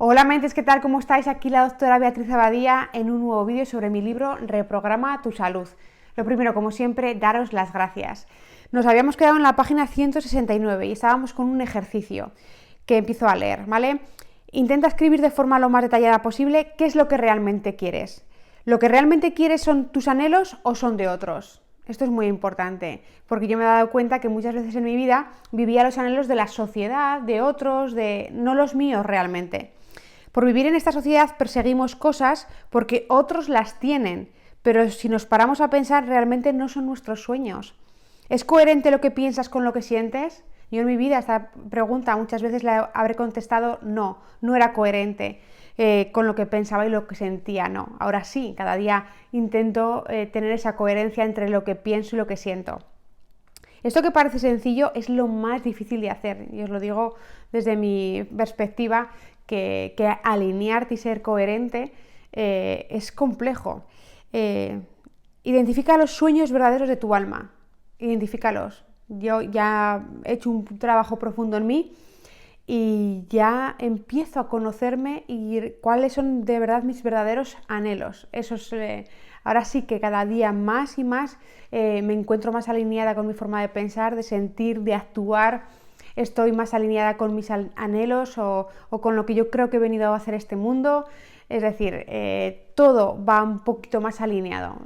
Hola mentes, ¿qué tal? ¿Cómo estáis? Aquí la doctora Beatriz Abadía en un nuevo vídeo sobre mi libro Reprograma tu salud. Lo primero, como siempre, daros las gracias. Nos habíamos quedado en la página 169 y estábamos con un ejercicio que empiezo a leer, ¿vale? Intenta escribir de forma lo más detallada posible qué es lo que realmente quieres. ¿Lo que realmente quieres son tus anhelos o son de otros? Esto es muy importante, porque yo me he dado cuenta que muchas veces en mi vida vivía los anhelos de la sociedad, de otros, no los míos realmente. Por vivir en esta sociedad perseguimos cosas porque otros las tienen, pero si nos paramos a pensar realmente no son nuestros sueños. ¿Es coherente lo que piensas con lo que sientes? Yo en mi vida esta pregunta muchas veces la habré contestado no era coherente con lo que pensaba y lo que sentía, no. Ahora sí, cada día intento tener esa coherencia entre lo que pienso y lo que siento. Esto que parece sencillo es lo más difícil de hacer, y os lo digo desde mi perspectiva, que alinearte y ser coherente es complejo. Identifica los sueños verdaderos de tu alma, identifícalos. Yo ya he hecho un trabajo profundo en mí y ya empiezo a conocerme y cuáles son de verdad mis verdaderos anhelos. Ahora sí que cada día más y más me encuentro más alineada con mi forma de pensar, de sentir, de actuar. Estoy más alineada con mis anhelos o con lo que yo creo que he venido a hacer este mundo. Es decir, todo va un poquito más alineado,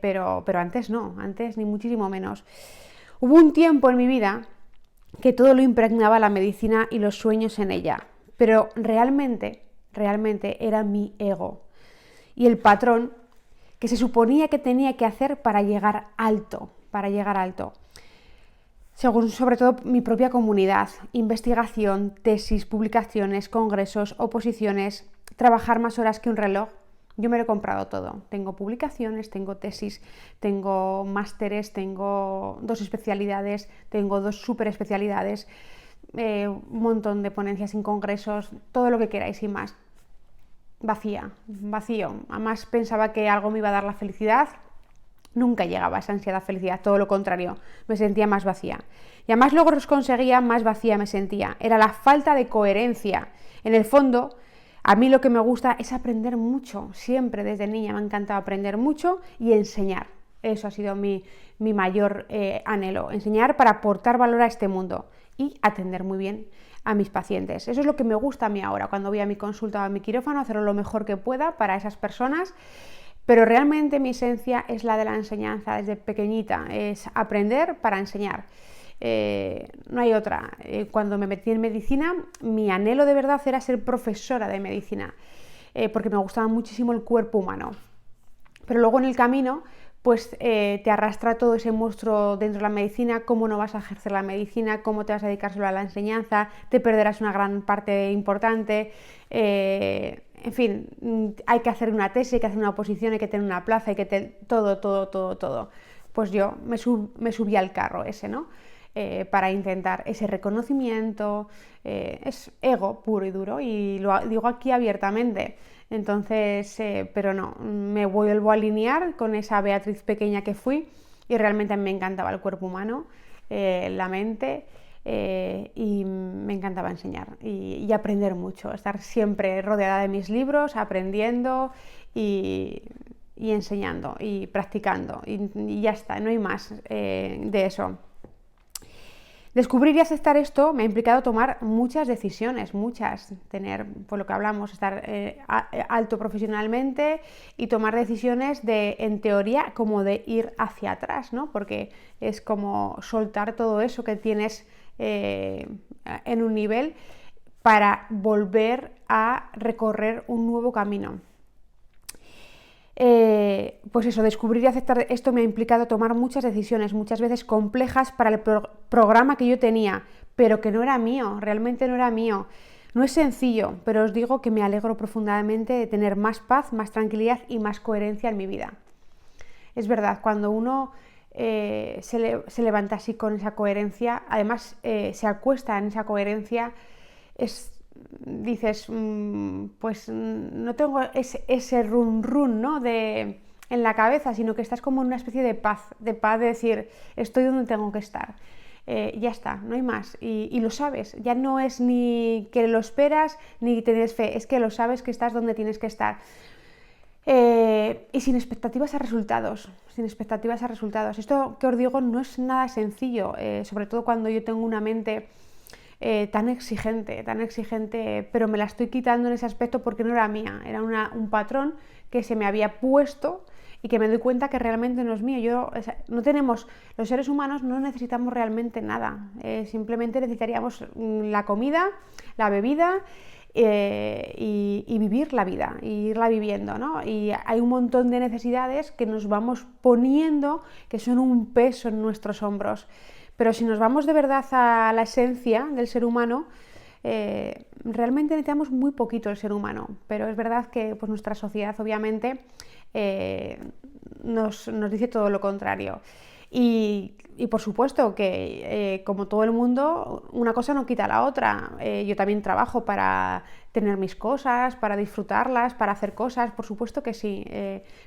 pero antes no, antes ni muchísimo menos. Hubo un tiempo en mi vida que todo lo impregnaba la medicina y los sueños en ella, pero realmente era mi ego y el patrón que se suponía que tenía que hacer para llegar alto, según sobre todo mi propia comunidad, investigación, tesis, publicaciones, congresos, oposiciones, trabajar más horas que un reloj. Yo me lo he comprado todo. Tengo publicaciones, tengo tesis, tengo másteres, tengo 2 especialidades, tengo 2 super especialidades, un montón de ponencias en congresos, todo lo que queráis y más. Vacío. Además pensaba que algo me iba a dar la felicidad. Nunca llegaba a esa ansiedad felicidad, todo lo contrario, me sentía más vacía. Y a más logros conseguía, más vacía me sentía. Era la falta de coherencia. En el fondo, a mí lo que me gusta es aprender mucho. Siempre desde niña me ha encantado aprender mucho y enseñar. Eso ha sido mi mayor anhelo, enseñar para aportar valor a este mundo y atender muy bien a mis pacientes. Eso es lo que me gusta a mí ahora, cuando voy a mi consulta o a mi quirófano, hacerlo lo mejor que pueda para esas personas. Pero realmente mi esencia es la de la enseñanza desde pequeñita, es aprender para enseñar. No hay otra. Cuando me metí en medicina, mi anhelo de verdad era ser profesora de medicina, porque me gustaba muchísimo el cuerpo humano. Pero luego en el camino, pues te arrastra todo ese monstruo dentro de la medicina, cómo no vas a ejercer la medicina, cómo te vas a dedicar solo a la enseñanza, te perderás una gran parte importante. En fin, hay que hacer una tesis, hay que hacer una oposición, hay que tener una plaza, hay que todo. Pues yo me subí al carro ese, ¿no? Para intentar ese reconocimiento, es ego puro y duro, y lo digo aquí abiertamente. Entonces, pero no, me vuelvo a alinear con esa Beatriz pequeña que fui y realmente a mí me encantaba el cuerpo humano, la mente, y me encantaba enseñar y aprender mucho, estar siempre rodeada de mis libros, aprendiendo y enseñando y practicando y ya está, no hay más de eso. Descubrir y aceptar esto me ha implicado tomar muchas decisiones, tener, por lo que hablamos, estar alto profesionalmente y tomar decisiones en teoría, como de ir hacia atrás, ¿no? Porque es como soltar todo eso que tienes en un nivel para volver a recorrer un nuevo camino. Pues eso, descubrir y aceptar esto me ha implicado tomar muchas decisiones, muchas veces complejas para el programa que yo tenía, pero que no era mío, realmente no era mío. No es sencillo, pero os digo que me alegro profundamente de tener más paz, más tranquilidad y más coherencia en mi vida. Es verdad, cuando uno se levanta así con esa coherencia, además se acuesta en esa coherencia, dices, pues no tengo ese run, ¿no? En la cabeza, sino que estás como en una especie de paz de decir, estoy donde tengo que estar. ya está, no hay más. Y lo sabes, ya no es ni que lo esperas ni tienes fe, es que lo sabes que estás donde tienes que estar. Y sin expectativas a resultados, sin expectativas a resultados. Esto que os digo no es nada sencillo, sobre todo cuando yo tengo una mente tan exigente, pero me la estoy quitando en ese aspecto porque no era mía, era un patrón que se me había puesto y que me doy cuenta que realmente no es mío. Los seres humanos no necesitamos realmente nada, simplemente necesitaríamos la comida, la bebida, y vivir la vida, y irla viviendo, ¿no? Y hay un montón de necesidades que nos vamos poniendo que son un peso en nuestros hombros. Pero si nos vamos de verdad a la esencia del ser humano, realmente necesitamos muy poquito el ser humano, pero es verdad que pues, nuestra sociedad obviamente nos dice todo lo contrario. Y por supuesto que, como todo el mundo, una cosa no quita la otra. Yo también trabajo para tener mis cosas, para disfrutarlas, para hacer cosas, por supuesto que sí.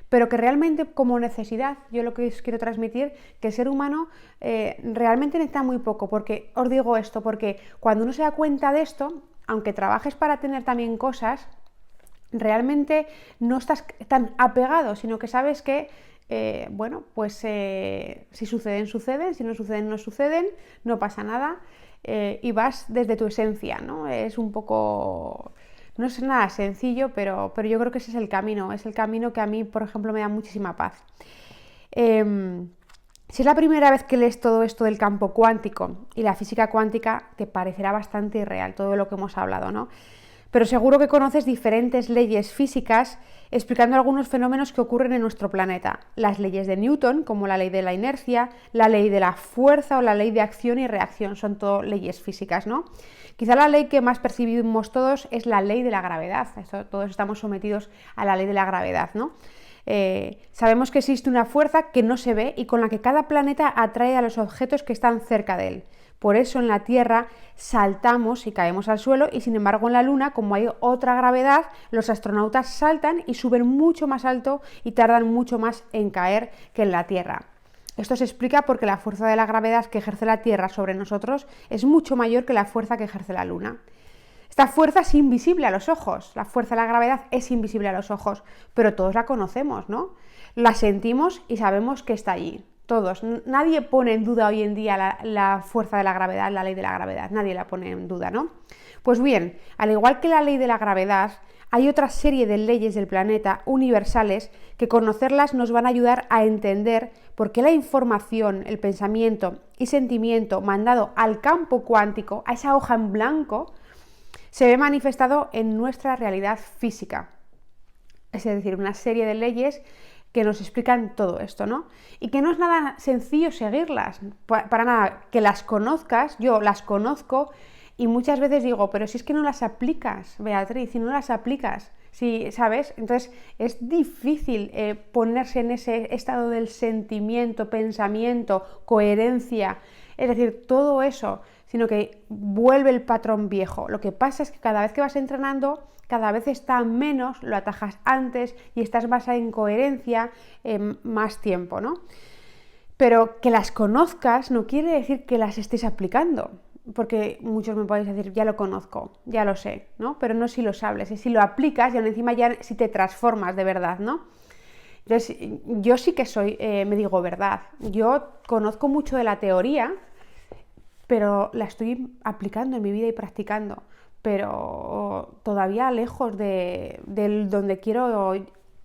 Pero que realmente como necesidad, yo lo que os quiero transmitir, que el ser humano realmente necesita muy poco. Porque os digo esto, porque cuando uno se da cuenta de esto, aunque trabajes para tener también cosas, realmente no estás tan apegado, sino que sabes que si suceden, suceden, si no suceden, no suceden, no pasa nada, y vas desde tu esencia, ¿no? Es un poco... No es nada sencillo, pero yo creo que ese es el camino que a mí, por ejemplo, me da muchísima paz. Si es la primera vez que lees todo esto del campo cuántico y la física cuántica, te parecerá bastante irreal todo lo que hemos hablado, ¿no? Pero seguro que conoces diferentes leyes físicas explicando algunos fenómenos que ocurren en nuestro planeta. Las leyes de Newton, como la ley de la inercia, la ley de la fuerza o la ley de acción y reacción, son todo leyes físicas, ¿no? Quizá la ley que más percibimos todos es la ley de la gravedad. Todos estamos sometidos a la ley de la gravedad, ¿no? Sabemos que existe una fuerza que no se ve y con la que cada planeta atrae a los objetos que están cerca de él. Por eso en la Tierra saltamos y caemos al suelo y sin embargo en la Luna, como hay otra gravedad, los astronautas saltan y suben mucho más alto y tardan mucho más en caer que en la Tierra. Esto se explica porque la fuerza de la gravedad que ejerce la Tierra sobre nosotros es mucho mayor que la fuerza que ejerce la Luna. Esta fuerza es invisible a los ojos, la fuerza de la gravedad es invisible a los ojos, pero todos la conocemos, ¿no? La sentimos y sabemos que está allí. Todos, nadie pone en duda hoy en día la fuerza de la gravedad, la ley de la gravedad, nadie la pone en duda, ¿no? Pues bien, al igual que la ley de la gravedad, hay otra serie de leyes del planeta universales que conocerlas nos van a ayudar a entender por qué la información, el pensamiento y sentimiento mandado al campo cuántico, a esa hoja en blanco, se ve manifestado en nuestra realidad física. Es decir, una serie de leyes que nos explican todo esto, ¿no? Y que no es nada sencillo seguirlas, para nada, que las conozcas, yo las conozco y muchas veces digo, pero si es que no las aplicas, Beatriz, si no las aplicas, si, ¿sabes? Entonces es difícil ponerse en ese estado del sentimiento, pensamiento, coherencia, es decir, todo eso, sino que vuelve el patrón viejo. Lo que pasa es que cada vez que vas entrenando, cada vez está menos, lo atajas antes y estás más en coherencia más tiempo, ¿no? Pero que las conozcas no quiere decir que las estés aplicando, porque muchos me podéis decir, ya lo conozco, ya lo sé, ¿no? Pero no si lo sabes, es si lo aplicas y encima ya si te transformas de verdad, ¿no? Entonces, yo sí que me digo verdad, yo conozco mucho de la teoría, pero la estoy aplicando en mi vida y practicando, pero todavía lejos de donde quiero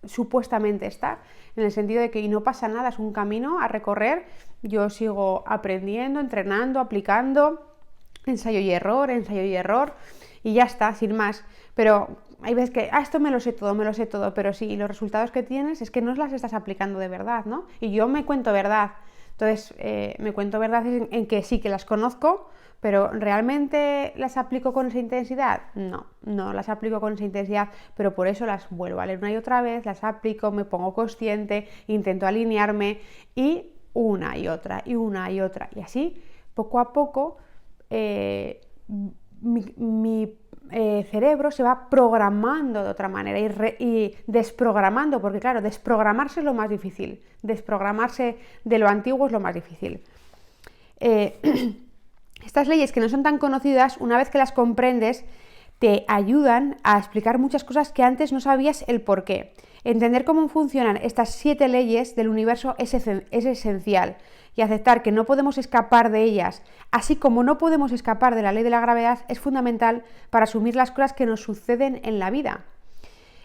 supuestamente estar, en el sentido de que no pasa nada, es un camino a recorrer, yo sigo aprendiendo, entrenando, aplicando, ensayo y error, y ya está, sin más, pero hay veces que, esto me lo sé todo, pero sí, los resultados que tienes es que no las estás aplicando de verdad, ¿no? Y yo me cuento verdad. Entonces, me cuento verdad en que sí que las conozco, pero ¿realmente las aplico con esa intensidad? No las aplico con esa intensidad, pero por eso las vuelvo a leer una y otra vez, las aplico, me pongo consciente, intento alinearme y una y otra. Y así, poco a poco, mi cerebro se va programando de otra manera y desprogramando, porque claro, desprogramarse es lo más difícil, desprogramarse de lo antiguo es lo más difícil. Estas leyes que no son tan conocidas, una vez que las comprendes, te ayudan a explicar muchas cosas que antes no sabías el por qué. Entender cómo funcionan estas 7 leyes del universo es esencial, y aceptar que no podemos escapar de ellas, así como no podemos escapar de la ley de la gravedad, es fundamental para asumir las cosas que nos suceden en la vida.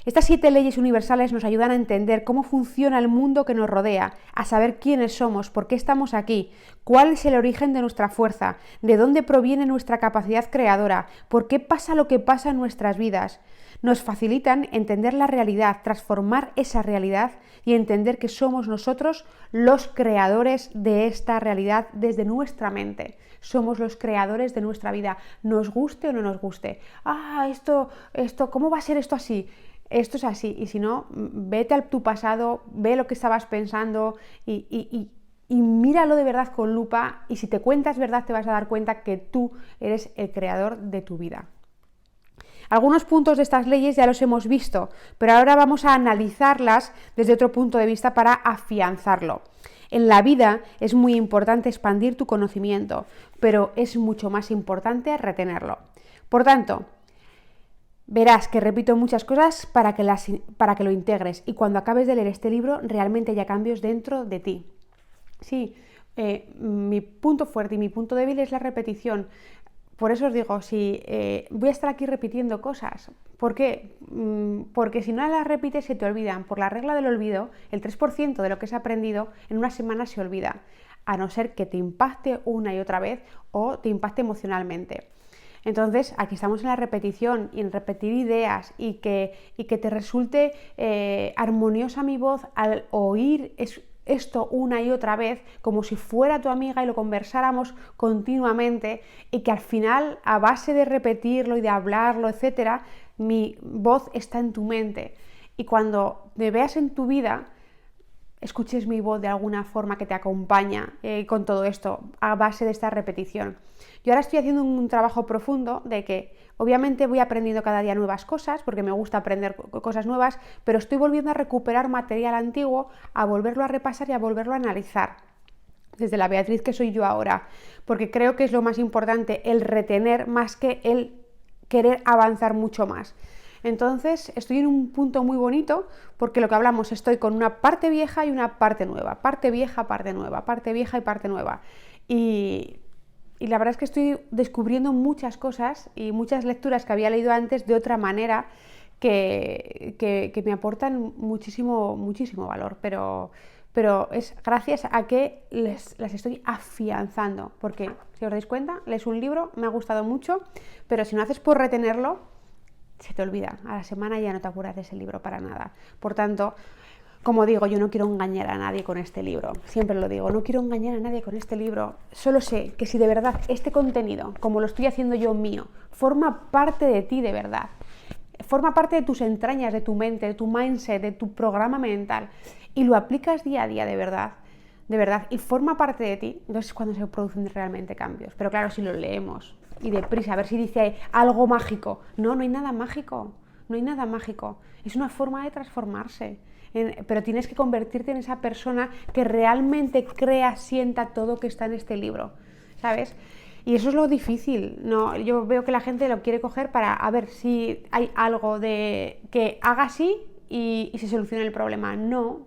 Estas 7 leyes universales nos ayudan a entender cómo funciona el mundo que nos rodea, a saber quiénes somos, por qué estamos aquí, cuál es el origen de nuestra fuerza, de dónde proviene nuestra capacidad creadora, por qué pasa lo que pasa en nuestras vidas. Nos facilitan entender la realidad, transformar esa realidad y entender que somos nosotros los creadores de esta realidad desde nuestra mente. Somos los creadores de nuestra vida, nos guste o no nos guste. ¿Cómo va a ser esto así? Esto es así, y si no, vete a tu pasado, ve lo que estabas pensando y míralo de verdad con lupa, y si te cuentas verdad te vas a dar cuenta que tú eres el creador de tu vida. Algunos puntos de estas leyes ya los hemos visto, pero ahora vamos a analizarlas desde otro punto de vista para afianzarlo. En la vida es muy importante expandir tu conocimiento, pero es mucho más importante retenerlo. Por tanto, verás que repito muchas cosas para que lo integres, y cuando acabes de leer este libro realmente haya cambios dentro de ti. Sí, mi punto fuerte y mi punto débil es la repetición. Por eso os digo, voy a estar aquí repitiendo cosas. ¿Por qué? Porque si no las repites se te olvidan. Por la regla del olvido, el 3% de lo que has aprendido en una semana se olvida, a no ser que te impacte una y otra vez o te impacte emocionalmente. Entonces, aquí estamos en la repetición y en repetir ideas y que te resulte armoniosa mi voz al oír esto una y otra vez, como si fuera tu amiga y lo conversáramos continuamente, y que al final, a base de repetirlo y de hablarlo, etcétera, mi voz está en tu mente. Y cuando me veas en tu vida, escuches mi voz de alguna forma que te acompaña con todo esto, a base de esta repetición. Yo ahora estoy haciendo un trabajo profundo de que obviamente voy aprendiendo cada día nuevas cosas, porque me gusta aprender cosas nuevas, pero estoy volviendo a recuperar material antiguo, a volverlo a repasar y a volverlo a analizar, desde la Beatriz que soy yo ahora, porque creo que es lo más importante, el retener más que el querer avanzar mucho más. Entonces estoy en un punto muy bonito, porque lo que hablamos, estoy con una parte vieja y una parte nueva, parte vieja, parte nueva, parte vieja y parte nueva, y la verdad es que estoy descubriendo muchas cosas y muchas lecturas que había leído antes de otra manera que me aportan muchísimo, muchísimo valor, pero es gracias a que las estoy afianzando, porque si os dais cuenta, lees un libro, me ha gustado mucho, pero si no haces por retenerlo, se te olvida, a la semana ya no te acuerdas de ese libro para nada. Por tanto, como digo, yo no quiero engañar a nadie con este libro, siempre lo digo, no quiero engañar a nadie con este libro, solo sé que si de verdad este contenido, como lo estoy haciendo yo mío, forma parte de ti de verdad, forma parte de tus entrañas, de tu mente, de tu mindset, de tu programa mental, y lo aplicas día a día de verdad, y forma parte de ti, entonces es cuando se producen realmente cambios. Pero claro, si lo leemos y deprisa, a ver si dice algo mágico, no hay nada mágico, no hay nada mágico, es una forma de transformarse. Pero tienes que convertirte en esa persona que realmente crea, sienta todo que está en este libro, ¿sabes? Y eso es lo difícil, ¿no? Yo veo que la gente lo quiere coger para a ver si hay algo de que haga así y se solucione el problema. No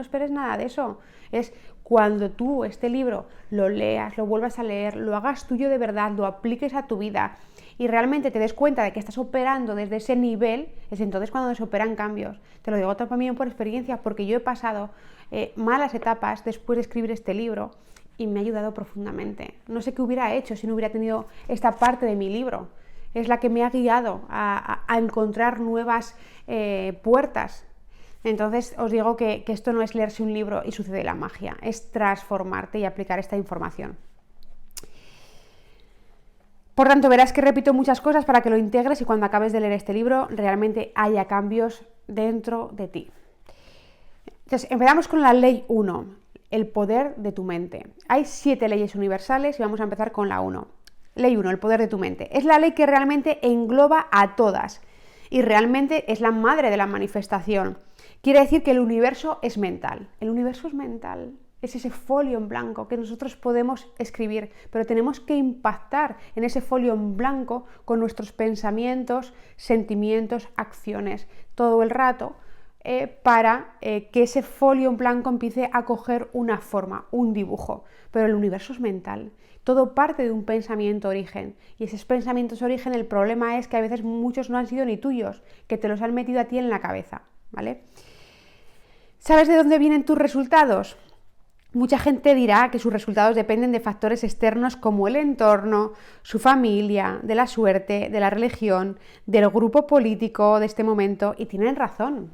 esperes nada de eso. Es cuando tú este libro lo leas, lo vuelvas a leer, lo hagas tuyo de verdad, lo apliques a tu vida y realmente te des cuenta de que estás operando desde ese nivel, es entonces cuando se operan cambios. Te lo digo también por experiencia, porque yo he pasado malas etapas después de escribir este libro y me ha ayudado profundamente. No sé qué hubiera hecho si no hubiera tenido esta parte de mi libro. Es la que me ha guiado a encontrar nuevas puertas. Entonces os digo que esto no es leerse un libro y sucede la magia, es transformarte y aplicar esta información. Por tanto, verás que repito muchas cosas para que lo integres y cuando acabes de leer este libro realmente haya cambios dentro de ti. Entonces, empezamos con la ley 1, el poder de tu mente. Hay 7 leyes universales y vamos a empezar con la 1. Ley 1, el poder de tu mente. Es la ley que realmente engloba a todas y realmente es la madre de la manifestación. Quiere decir que el universo es mental. El universo es mental. es ese folio en blanco que nosotros podemos escribir, pero tenemos que impactar en ese folio en blanco con nuestros pensamientos, sentimientos, acciones, todo el rato, para que ese folio en blanco empiece a coger una forma, un dibujo. Pero el universo es mental, todo parte de un pensamiento origen, y esos pensamientos origen, el problema es que a veces muchos no han sido ni tuyos, que te los han metido a ti en la cabeza, ¿vale? ¿Sabes de dónde vienen tus resultados? Mucha gente dirá que sus resultados dependen de factores externos como el entorno, su familia, de la suerte, de la religión, del grupo político de este momento, y tienen razón.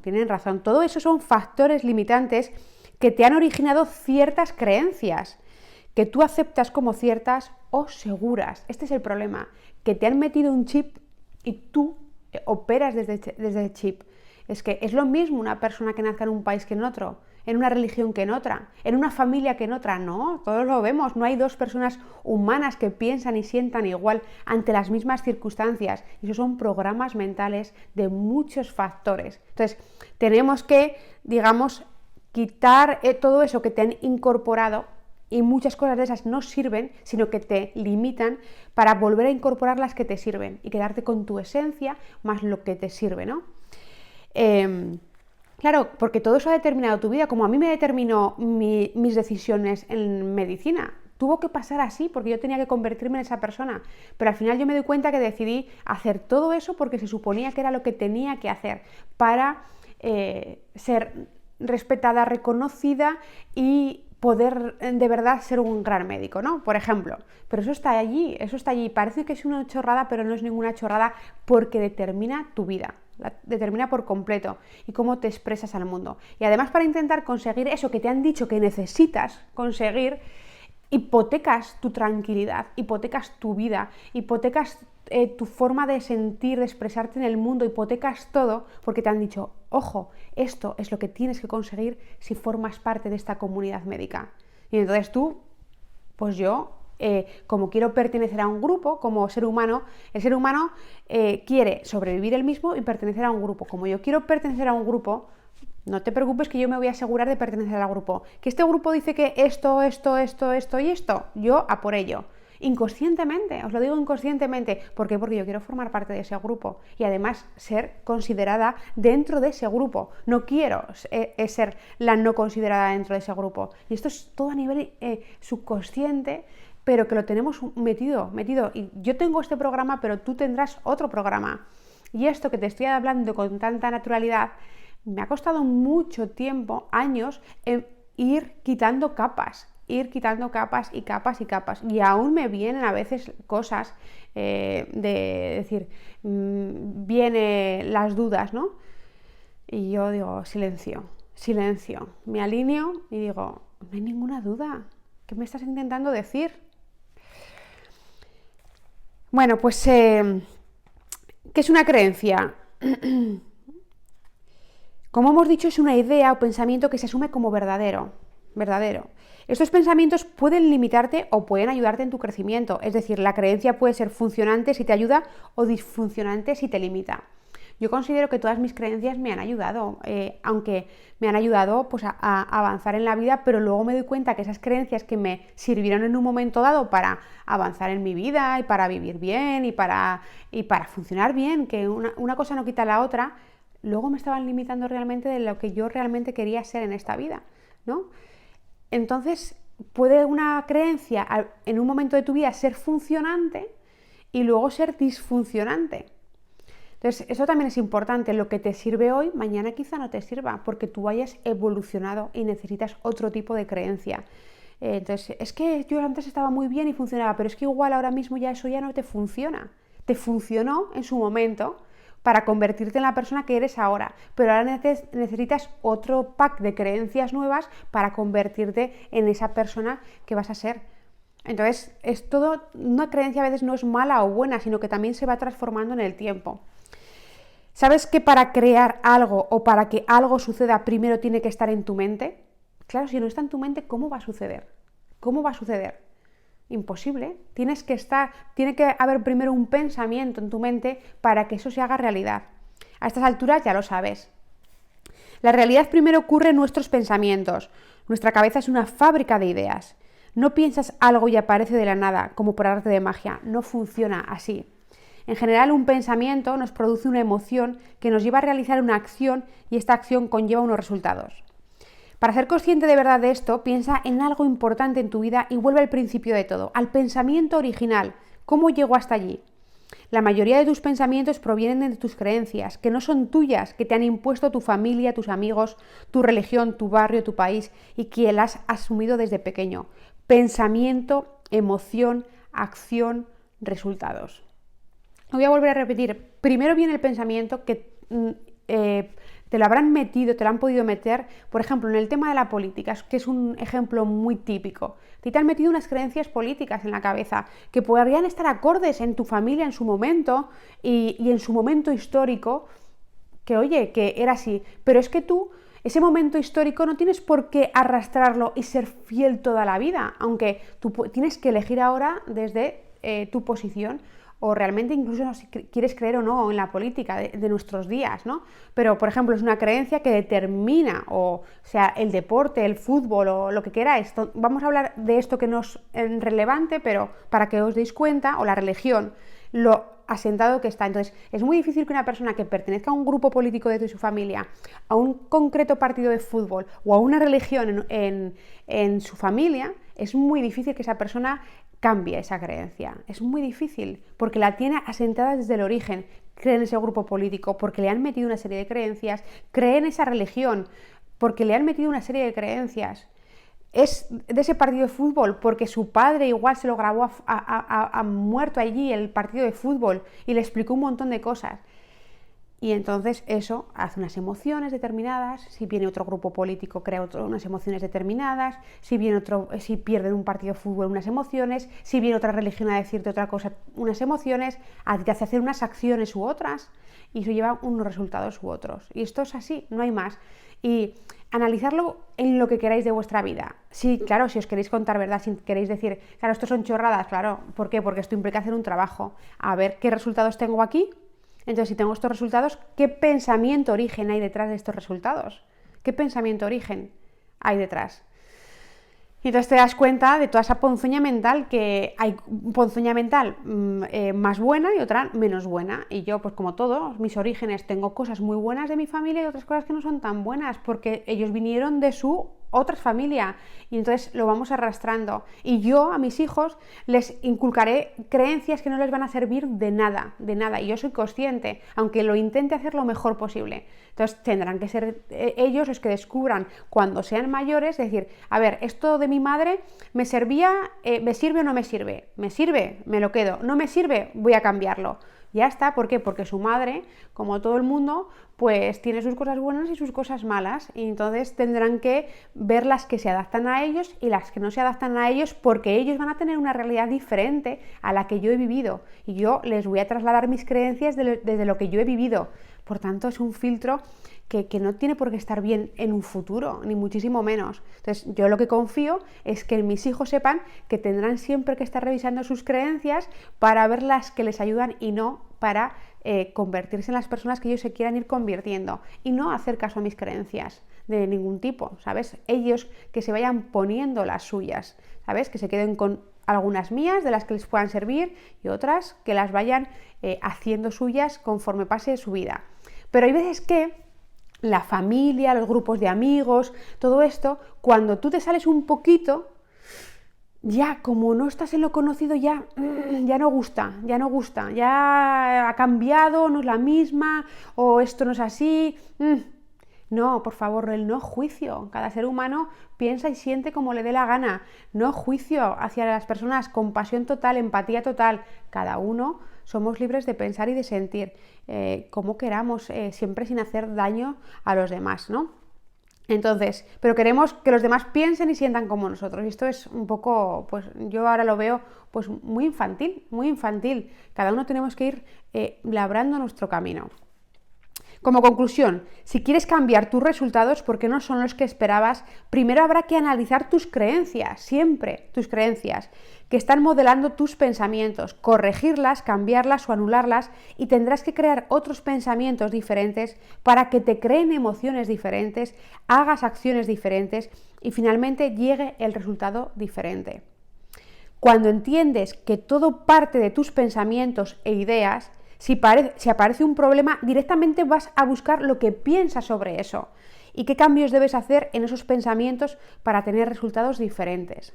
Todo eso son factores limitantes que te han originado ciertas creencias, que tú aceptas como ciertas o seguras. Este es el problema, que te han metido un chip y tú operas desde el chip. Es que es lo mismo una persona que nazca en un país que en otro, en una religión que en otra, en una familia que en otra. No, todos lo vemos, no hay dos personas humanas que piensan y sientan igual ante las mismas circunstancias. Y esos son programas mentales de muchos factores. Entonces, tenemos que, digamos, quitar todo eso que te han incorporado, y muchas cosas de esas no sirven, sino que te limitan, para volver a incorporar las que te sirven y quedarte con tu esencia más lo que te sirve, ¿no? Claro, porque todo eso ha determinado tu vida, como a mí me determinó mis decisiones en medicina. Tuvo que pasar así porque yo tenía que convertirme en esa persona, pero al final yo me doy cuenta que decidí hacer todo eso porque se suponía que era lo que tenía que hacer para ser respetada, reconocida y poder de verdad ser un gran médico, ¿no? Por ejemplo, pero eso está allí, parece que es una chorrada, pero no es ninguna chorrada, porque determina tu vida, la determina por completo y cómo te expresas al mundo. Y además, para intentar conseguir eso que te han dicho que necesitas conseguir, hipotecas tu tranquilidad, hipotecas tu vida, hipotecas tu forma de sentir, de expresarte en el mundo, hipotecas todo porque te han dicho, ojo, esto es lo que tienes que conseguir si formas parte de esta comunidad médica. Y entonces tú, pues yo, como quiero pertenecer a un grupo, como ser humano, el ser humano quiere sobrevivir él mismo y pertenecer a un grupo. Como yo quiero pertenecer a un grupo, no te preocupes que yo me voy a asegurar de pertenecer al grupo. Que este grupo dice que esto y esto, yo a por ello. Inconscientemente, os lo digo inconscientemente. ¿Por qué? Porque yo quiero formar parte de ese grupo y además ser considerada dentro de ese grupo. No quiero ser la no considerada dentro de ese grupo. Y esto es todo a nivel subconsciente, pero que lo tenemos metido. Y yo tengo este programa, pero tú tendrás otro programa. Y esto que te estoy hablando con tanta naturalidad, me ha costado mucho tiempo, años, ir quitando capas y capas. Y aún me vienen a veces cosas de decir, vienen las dudas, ¿no? Y yo digo, silencio. Me alineo y digo, no hay ninguna duda. ¿Qué me estás intentando decir? Bueno, pues, ¿qué es una creencia? Como hemos dicho, es una idea o pensamiento que se asume como verdadero. Estos pensamientos pueden limitarte o pueden ayudarte en tu crecimiento. Es decir, la creencia puede ser funcionante si te ayuda o disfuncionante si te limita. Yo considero que todas mis creencias me han ayudado, aunque me han ayudado pues, a avanzar en la vida, pero luego me doy cuenta que esas creencias que me sirvieron en un momento dado para avanzar en mi vida y para vivir bien y para funcionar bien, que una cosa no quita la otra, luego me estaban limitando realmente de lo que yo realmente quería ser en esta vida, ¿no? Entonces, puede una creencia en un momento de tu vida ser funcionante y luego ser disfuncionante. Entonces, eso también es importante. Lo que te sirve hoy, mañana quizá no te sirva, porque tú hayas evolucionado y necesitas otro tipo de creencia. Entonces, es que yo antes estaba muy bien y funcionaba, pero es que igual ahora mismo ya eso ya no te funciona. Te funcionó en su momento para convertirte en la persona que eres ahora, pero ahora necesitas otro pack de creencias nuevas para convertirte en esa persona que vas a ser. Entonces, es todo, una creencia a veces no es mala o buena, sino que también se va transformando en el tiempo. ¿Sabes que para crear algo o para que algo suceda primero tiene que estar en tu mente? Claro, si no está en tu mente, ¿cómo va a suceder? Imposible. Tiene que haber primero un pensamiento en tu mente para que eso se haga realidad. A estas alturas ya lo sabes. La realidad primero ocurre en nuestros pensamientos. Nuestra cabeza es una fábrica de ideas. No piensas algo y aparece de la nada, como por arte de magia. No funciona así. En general, un pensamiento nos produce una emoción que nos lleva a realizar una acción y esta acción conlleva unos resultados. Para ser consciente de verdad de esto, piensa en algo importante en tu vida y vuelve al principio de todo, al pensamiento original. ¿Cómo llegó hasta allí? La mayoría de tus pensamientos provienen de tus creencias, que no son tuyas, que te han impuesto tu familia, tus amigos, tu religión, tu barrio, tu país y que las has asumido desde pequeño. Pensamiento, emoción, acción, resultados. Lo voy a volver a repetir. Primero viene el pensamiento que te lo habrán metido, te lo han podido meter, por ejemplo, en el tema de la política, que es un ejemplo muy típico. Te han metido unas creencias políticas en la cabeza que podrían estar acordes en tu familia en su momento y en su momento histórico, que oye, que era así, pero es que tú, ese momento histórico no tienes por qué arrastrarlo y ser fiel toda la vida, aunque tú tienes que elegir ahora desde tu posición o realmente incluso si quieres creer o no en la política de nuestros días, ¿no? Pero, por ejemplo, es una creencia que determina, o sea, el deporte, el fútbol o lo que queráis. Vamos a hablar de esto que no es relevante, pero para que os deis cuenta, o la religión, lo asentado que está. Entonces, es muy difícil que una persona que pertenezca a un grupo político de su familia, a un concreto partido de fútbol o a una religión en su familia, es muy difícil que esa persona cambie esa creencia. Es muy difícil, porque la tiene asentada desde el origen. Cree en ese grupo político porque le han metido una serie de creencias, cree en esa religión porque le han metido una serie de creencias. Es de ese partido de fútbol porque su padre igual se lo grabó a muerto allí el partido de fútbol y le explicó un montón de cosas. Y entonces eso hace unas emociones determinadas. Si viene otro grupo político, crea unas emociones determinadas. Si pierden un partido de fútbol, unas emociones. Si viene otra religión a decirte otra cosa, unas emociones. A ti te hace hacer unas acciones u otras. Y eso lleva unos resultados u otros. Y esto es así, no hay más. Y analizarlo en lo que queráis de vuestra vida. Sí, claro, si os queréis contar verdad, si queréis decir, claro, esto son chorradas, claro. ¿Por qué? Porque esto implica hacer un trabajo. A ver qué resultados tengo aquí. Entonces, si tengo estos resultados, ¿qué pensamiento origen hay detrás de estos resultados? ¿Qué pensamiento origen hay detrás? Y entonces te das cuenta de toda esa ponzoña mental, que hay ponzoña mental más buena y otra menos buena. Y yo, pues como todos mis orígenes, tengo cosas muy buenas de mi familia y otras cosas que no son tan buenas, porque ellos vinieron de su otra familia y entonces lo vamos arrastrando. Y yo a mis hijos les inculcaré creencias que no les van a servir de nada, y yo soy consciente, aunque lo intente hacer lo mejor posible. Entonces tendrán que ser ellos los que descubran cuando sean mayores, decir, a ver, esto de mi madre me servía, ¿me sirve o no me sirve? ¿Me sirve? Me lo quedo. ¿No me sirve? Voy a cambiarlo. Ya está, ¿por qué? Porque su madre, como todo el mundo, pues tiene sus cosas buenas y sus cosas malas, y entonces tendrán que ver las que se adaptan a ellos y las que no se adaptan a ellos, porque ellos van a tener una realidad diferente a la que yo he vivido, y yo les voy a trasladar mis creencias desde lo que yo he vivido. Por tanto, es un filtro que no tiene por qué estar bien en un futuro, ni muchísimo menos. Entonces, yo lo que confío es que mis hijos sepan que tendrán siempre que estar revisando sus creencias para ver las que les ayudan y no para convertirse en las personas que ellos se quieran ir convirtiendo, y no hacer caso a mis creencias de ningún tipo, ¿sabes? Ellos que se vayan poniendo las suyas, ¿sabes? Que se queden con algunas mías de las que les puedan servir y otras que las vayan haciendo suyas conforme pase su vida. Pero hay veces que la familia, los grupos de amigos, todo esto, cuando tú te sales un poquito, ya como no estás en lo conocido, ya no gusta, ya ha cambiado, no es la misma, o esto no es así. No, por favor, el no juicio. Cada ser humano piensa y siente como le dé la gana. No juicio hacia las personas, compasión total, empatía total. Cada uno somos libres de pensar y de sentir como queramos, siempre sin hacer daño a los demás, ¿no? Entonces, pero queremos que los demás piensen y sientan como nosotros. Y esto es un poco, pues yo ahora lo veo pues muy infantil, muy infantil. Cada uno tenemos que ir labrando nuestro camino. Como conclusión, si quieres cambiar tus resultados porque no son los que esperabas, primero habrá que analizar tus creencias, siempre tus creencias, que están modelando tus pensamientos, corregirlas, cambiarlas o anularlas, y tendrás que crear otros pensamientos diferentes para que te creen emociones diferentes, hagas acciones diferentes y finalmente llegue el resultado diferente. Cuando entiendes que todo parte de tus pensamientos e ideas, si aparece un problema, directamente vas a buscar lo que piensas sobre eso y qué cambios debes hacer en esos pensamientos para tener resultados diferentes.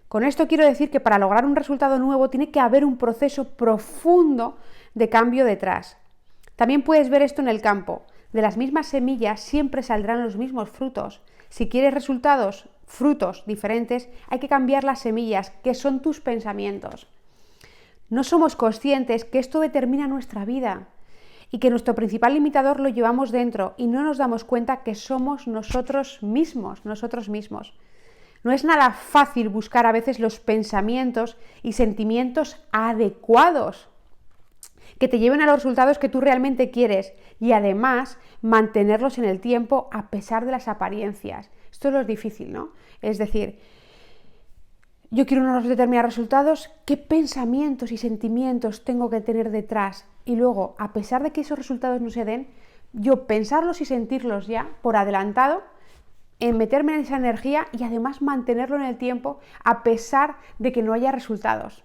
Con esto quiero decir que para lograr un resultado nuevo tiene que haber un proceso profundo de cambio detrás. También puedes ver esto en el campo. De las mismas semillas siempre saldrán los mismos frutos. Si quieres frutos diferentes, hay que cambiar las semillas, que son tus pensamientos. No somos conscientes que esto determina nuestra vida y que nuestro principal limitador lo llevamos dentro y no nos damos cuenta que somos nosotros mismos. No es nada fácil buscar a veces los pensamientos y sentimientos adecuados que te lleven a los resultados que tú realmente quieres y además mantenerlos en el tiempo a pesar de las apariencias. Esto es lo difícil, ¿no? Es decir, yo quiero unos determinados resultados, ¿qué pensamientos y sentimientos tengo que tener detrás? Y luego, a pesar de que esos resultados no se den, yo pensarlos y sentirlos ya por adelantado, en meterme en esa energía y además mantenerlo en el tiempo a pesar de que no haya resultados.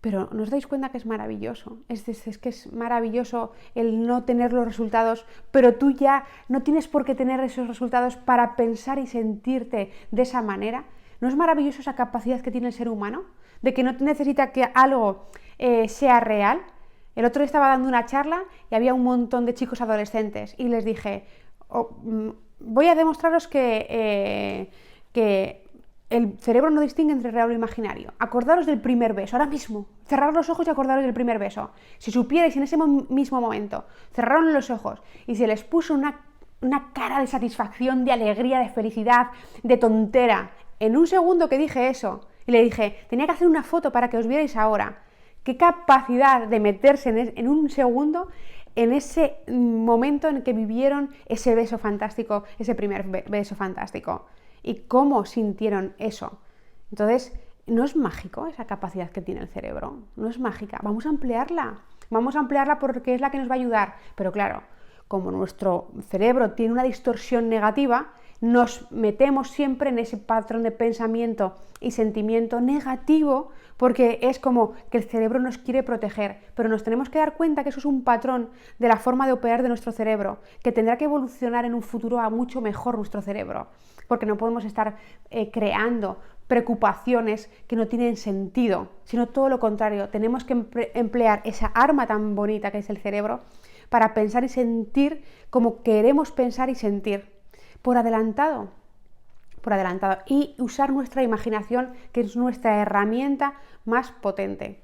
Pero ¿no os dais cuenta que es maravilloso? Es que es maravilloso el no tener los resultados, pero tú ya no tienes por qué tener esos resultados para pensar y sentirte de esa manera. ¿No es maravilloso esa capacidad que tiene el ser humano? De que no necesita que algo sea real. El otro día estaba dando una charla y había un montón de chicos adolescentes y les dije, voy a demostraros que el cerebro no distingue entre real o imaginario. Acordaros del primer beso, ahora mismo. Cerrar los ojos y acordaros del primer beso. Si supierais en ese mismo momento, cerraron los ojos y se les puso una cara de satisfacción, de alegría, de felicidad, de tontera. En un segundo que dije eso, y le dije, tenía que hacer una foto para que os vierais ahora. Qué capacidad de meterse en un segundo en ese momento en el que vivieron ese beso fantástico, ese primer beso fantástico. Y cómo sintieron eso. Entonces, ¿no es mágico esa capacidad que tiene el cerebro? No es mágica. Vamos a ampliarla porque es la que nos va a ayudar. Pero claro, como nuestro cerebro tiene una distorsión negativa, nos metemos siempre en ese patrón de pensamiento y sentimiento negativo porque es como que el cerebro nos quiere proteger, pero nos tenemos que dar cuenta que eso es un patrón de la forma de operar de nuestro cerebro, que tendrá que evolucionar en un futuro a mucho mejor nuestro cerebro, porque no podemos estar creando preocupaciones que no tienen sentido, sino todo lo contrario, tenemos que emplear esa arma tan bonita que es el cerebro para pensar y sentir como queremos pensar y sentir, por adelantado, y usar nuestra imaginación, que es nuestra herramienta más potente.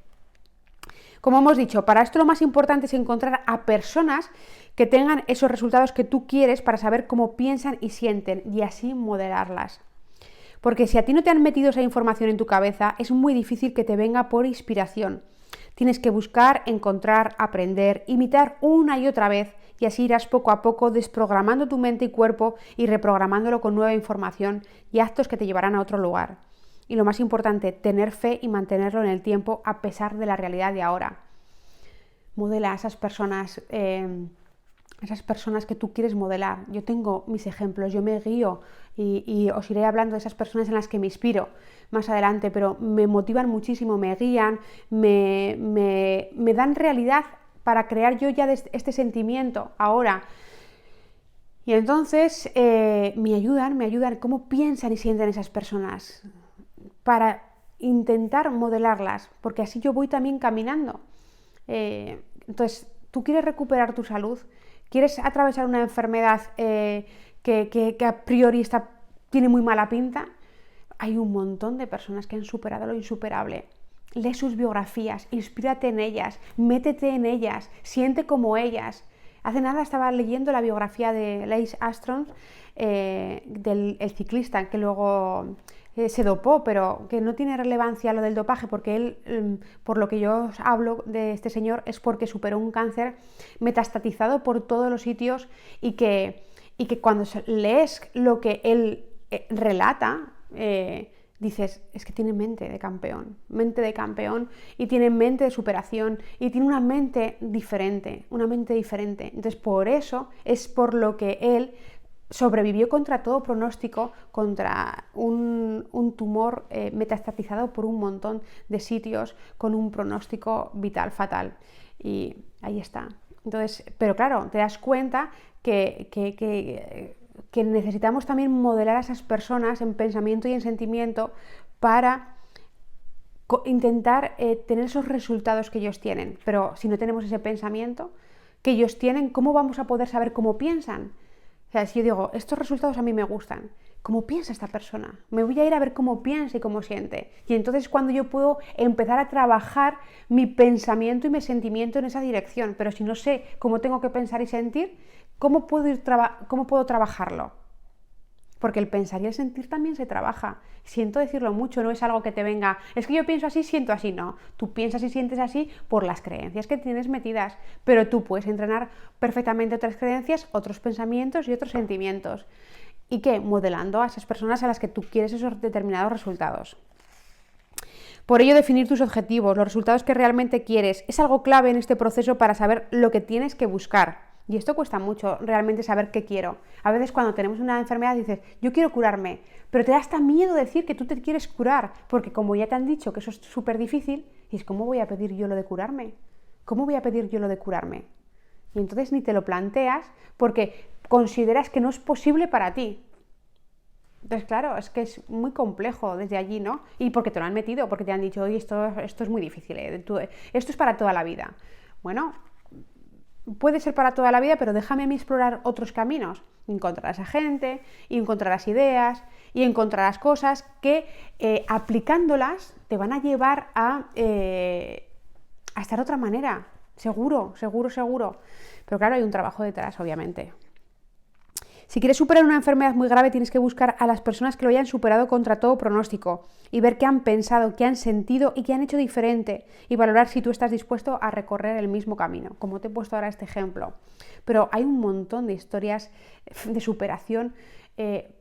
Como hemos dicho, para esto lo más importante es encontrar a personas que tengan esos resultados que tú quieres para saber cómo piensan y sienten y así modelarlas. Porque si a ti no te han metido esa información en tu cabeza, es muy difícil que te venga por inspiración. Tienes que buscar, encontrar, aprender, imitar una y otra vez y así irás poco a poco desprogramando tu mente y cuerpo y reprogramándolo con nueva información y actos que te llevarán a otro lugar. Y lo más importante, tener fe y mantenerlo en el tiempo a pesar de la realidad de ahora. Modela a esas personas que tú quieres modelar. Yo tengo mis ejemplos, yo me guío y os iré hablando de esas personas en las que me inspiro más adelante, pero me motivan muchísimo, me guían, me dan realidad para crear yo ya este sentimiento ahora. Y entonces me ayudan cómo piensan y sienten esas personas para intentar modelarlas, porque así yo voy también caminando. Entonces, ¿tú quieres recuperar tu salud? ¿Quieres atravesar una enfermedad que a priori tiene muy mala pinta? Hay un montón de personas que han superado lo insuperable. Lee sus biografías, inspírate en ellas, métete en ellas, siente como ellas. Hace nada estaba leyendo la biografía de Lance Armstrong, del ciclista que luego se dopó, pero que no tiene relevancia lo del dopaje, porque él, por lo que yo os hablo de este señor, es porque superó un cáncer metastatizado por todos los sitios y que cuando lees lo que él relata, dices, es que tiene mente de campeón y tiene mente de superación y tiene una mente diferente. Entonces por eso es por lo que él sobrevivió contra todo pronóstico, contra un tumor metastatizado por un montón de sitios con un pronóstico vital fatal. Y ahí está. Entonces, pero claro, te das cuenta que necesitamos también modelar a esas personas en pensamiento y en sentimiento para intentar tener esos resultados que ellos tienen. Pero si no tenemos ese pensamiento que ellos tienen, ¿cómo vamos a poder saber cómo piensan? O sea, si yo digo, estos resultados a mí me gustan, ¿cómo piensa esta persona? Me voy a ir a ver cómo piensa y cómo siente. Y entonces cuando yo puedo empezar a trabajar mi pensamiento y mi sentimiento en esa dirección. Pero si no sé cómo tengo que pensar y sentir, ¿cómo puedo trabajarlo? Porque el pensar y el sentir también se trabaja. Siento decirlo mucho, no es algo que te venga, es que yo pienso así, siento así, no. Tú piensas y sientes así por las creencias que tienes metidas, pero tú puedes entrenar perfectamente otras creencias, otros pensamientos y otros sentimientos. ¿Y qué? Modelando a esas personas a las que tú quieres esos determinados resultados. Por ello, definir tus objetivos, los resultados que realmente quieres, es algo clave en este proceso para saber lo que tienes que buscar. Y esto cuesta mucho, realmente saber qué quiero. A veces cuando tenemos una enfermedad dices, yo quiero curarme, pero te da hasta miedo decir que tú te quieres curar, porque como ya te han dicho que eso es súper difícil, y es ¿cómo voy a pedir yo lo de curarme? ¿Cómo voy a pedir yo lo de curarme? Y entonces ni te lo planteas porque consideras que no es posible para ti. Entonces, claro, es que es muy complejo desde allí, ¿no? Y porque te lo han metido, porque te han dicho, oye, esto es muy difícil, esto es para toda la vida. Bueno, puede ser para toda la vida, pero déjame a mí explorar otros caminos. Encontrarás a gente, y encontrarás ideas, y encontrarás cosas que aplicándolas te van a llevar a estar de otra manera. Seguro, seguro, seguro. Pero claro, hay un trabajo detrás, obviamente. Si quieres superar una enfermedad muy grave, tienes que buscar a las personas que lo hayan superado contra todo pronóstico y ver qué han pensado, qué han sentido y qué han hecho diferente y valorar si tú estás dispuesto a recorrer el mismo camino, como te he puesto ahora este ejemplo. Pero hay un montón de historias de superación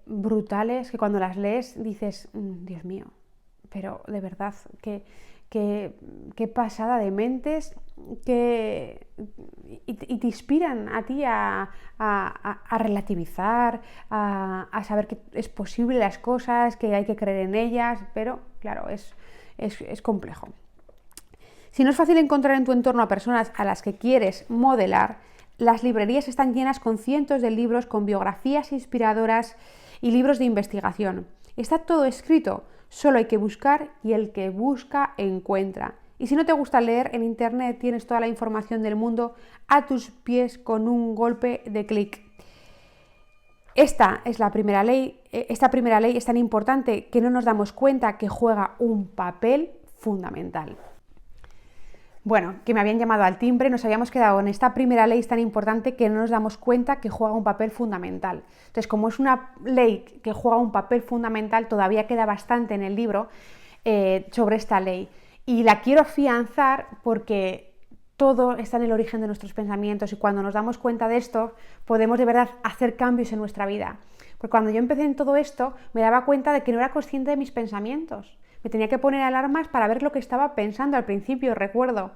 brutales que cuando las lees dices, Dios mío, pero de verdad, qué pasada de mentes y te inspiran a ti a relativizar, a saber que es posible las cosas, que hay que creer en ellas, pero claro, es complejo. Si no es fácil encontrar en tu entorno a personas a las que quieres modelar, las librerías están llenas con cientos de libros con biografías inspiradoras y libros de investigación. Está todo escrito. Solo hay que buscar y el que busca encuentra. Y si no te gusta leer, en internet tienes toda la información del mundo a tus pies con un golpe de clic. Esta primera ley es tan importante que no nos damos cuenta que juega un papel fundamental. Bueno, que me habían llamado al timbre, nos habíamos quedado en esta primera ley tan importante que no nos damos cuenta que juega un papel fundamental. Entonces, como es una ley que juega un papel fundamental, todavía queda bastante en el libro sobre esta ley. Y la quiero afianzar porque todo está en el origen de nuestros pensamientos y cuando nos damos cuenta de esto, podemos de verdad hacer cambios en nuestra vida. Porque cuando yo empecé en todo esto, me daba cuenta de que no era consciente de mis pensamientos. Me tenía que poner alarmas para ver lo que estaba pensando al principio, recuerdo.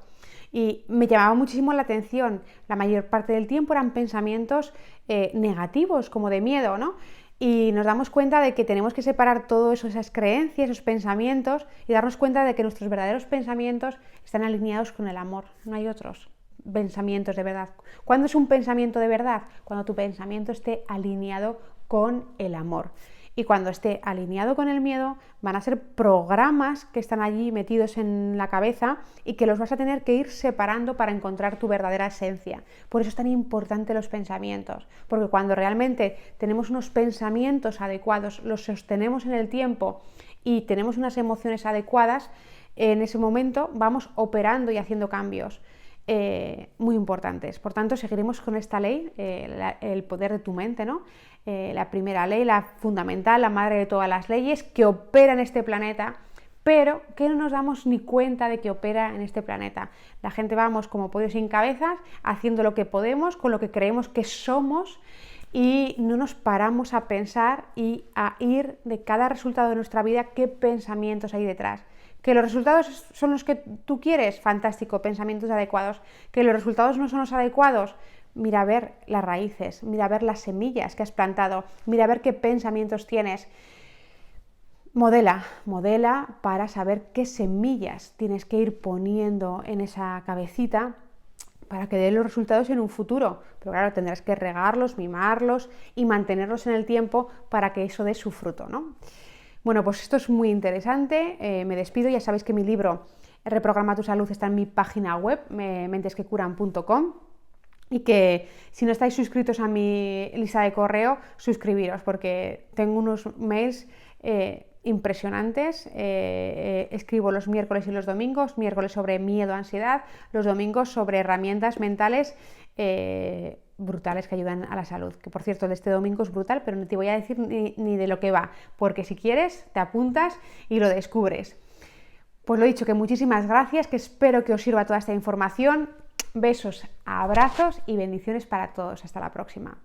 Y me llamaba muchísimo la atención. La mayor parte del tiempo eran pensamientos negativos, como de miedo, ¿no? Y nos damos cuenta de que tenemos que separar todo eso, esas creencias, esos pensamientos, y darnos cuenta de que nuestros verdaderos pensamientos están alineados con el amor. No hay otros pensamientos de verdad. ¿Cuándo es un pensamiento de verdad? Cuando tu pensamiento esté alineado con el amor. Y cuando esté alineado con el miedo, van a ser programas que están allí metidos en la cabeza y que los vas a tener que ir separando para encontrar tu verdadera esencia. Por eso es tan importante los pensamientos, porque cuando realmente tenemos unos pensamientos adecuados, los sostenemos en el tiempo y tenemos unas emociones adecuadas, en ese momento vamos operando y haciendo cambios muy importantes. Por tanto, seguiremos con esta ley, el poder de tu mente, ¿no? La primera ley, la fundamental, la madre de todas las leyes, que opera en este planeta, pero que no nos damos ni cuenta de que opera en este planeta. La gente vamos como pollos sin cabezas, haciendo lo que podemos, con lo que creemos que somos, y no nos paramos a pensar y a ir de cada resultado de nuestra vida qué pensamientos hay detrás. ¿Que los resultados son los que tú quieres? Fantástico, pensamientos adecuados. ¿Que los resultados no son los adecuados? mira a ver las raíces, mira a ver las semillas que has plantado, mira a ver qué pensamientos tienes. Modela para saber qué semillas tienes que ir poniendo en esa cabecita para que den los resultados en un futuro. Pero claro, tendrás que regarlos, mimarlos y mantenerlos en el tiempo para que eso dé su fruto, ¿no? Bueno, pues esto es muy interesante. Me despido. Ya sabéis que mi libro Reprograma tu salud está en mi página web, mentesquecuran.com. Y que si no estáis suscritos a mi lista de correo, suscribiros, porque tengo unos mails impresionantes. Escribo los miércoles y los domingos, miércoles sobre miedo, ansiedad, los domingos sobre herramientas mentales brutales que ayudan a la salud. Que por cierto, el de este domingo es brutal, pero no te voy a decir ni de lo que va, porque si quieres te apuntas y lo descubres. Pues lo dicho, que muchísimas gracias, que espero que os sirva toda esta información. Besos, abrazos y bendiciones para todos. Hasta la próxima.